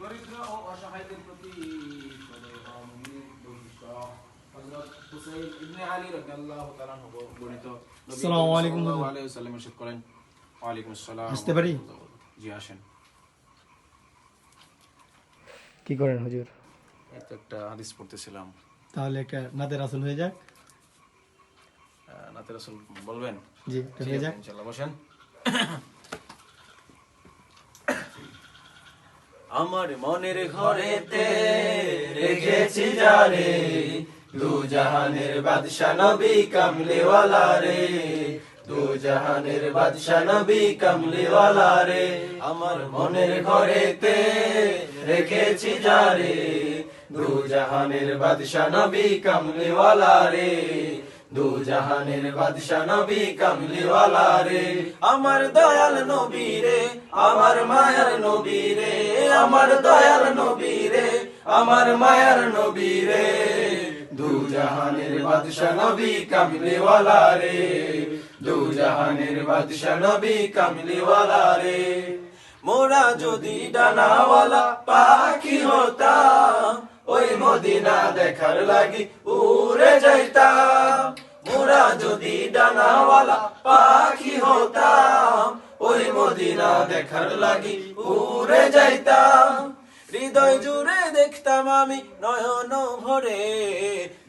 দরিদ্র ও অসহায়দের প্রতি সদয় মুমিনের বৈশিষ্ট্য। হযরত হুসাইন ইবনে আলী রাদিয়াল্লাহু তাআলা আনহু বর্ণিত নবী সাল্লাল্লাহু আলাইহি ওয়াসাল্লাম ইরশাদ করেন, ওয়া আলাইকুম আসসালাম। আসতে পারি? জি আসেন। কি করেন হুজুর? এই তো একটা হাদিস পড়তেছিলাম। তাহলে একটা নাতে রাসূল হয়ে যাক। নাতে রাসূল বলবেন? জি, হয়ে যাক। ইনশাআল্লাহ বসেন। আমার মনের ঘরেতে রেখেছি যারে, দু জাহানের বাদশা নবী কামলিওয়ালা রে, দু জাহানের বাদশা নবী কামলিওয়ালা রে। আমার মনের ঘরেতে রেখেছি যারে, দু জাহানের বাদশা নবী কামলিওয়ালা রে, দু জাহানের বাদশা নবী কামলিওয়ালা রে। আমার দয়াল নবী রে, আমার মায়ার নবী রে, আমার দয়াল নবী রে, আমার মায়ার নবী রে, দু জাহানের বাদশা নবী কামলিওয়ালা রে, দু জাহানের বাদশা নবী কামলিওয়ালা রে। মোরা যদি ডানাওয়ালা পাখি হতাম, ওই মদিনা দেখার লাগি উড়ে যাইতাম। মোরা যদি ডানাওয়ালা পাখি হতাম, ওই মদিনা দেখার লাগি উড়ে যাইতাম। হৃদয় জুড়ে দেখতাম আমি নয়ন ভরে,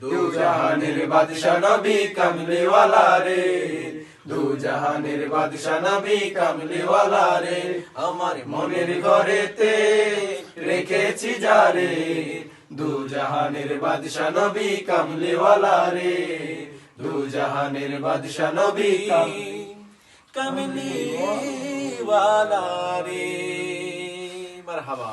দু জাহানের বাদশা নবী কামলিওয়ালা রে, দু জাহানের বাদশা নবী কামলিওয়ালা রে। আমার মনের ঘরেতে রেখেছি যারে, দু জাহানের বাদশা নবী কামলিওয়ালা রে, দু জাহানের বাদশা নবী কামলিওয়ালা রে। মারহাবা।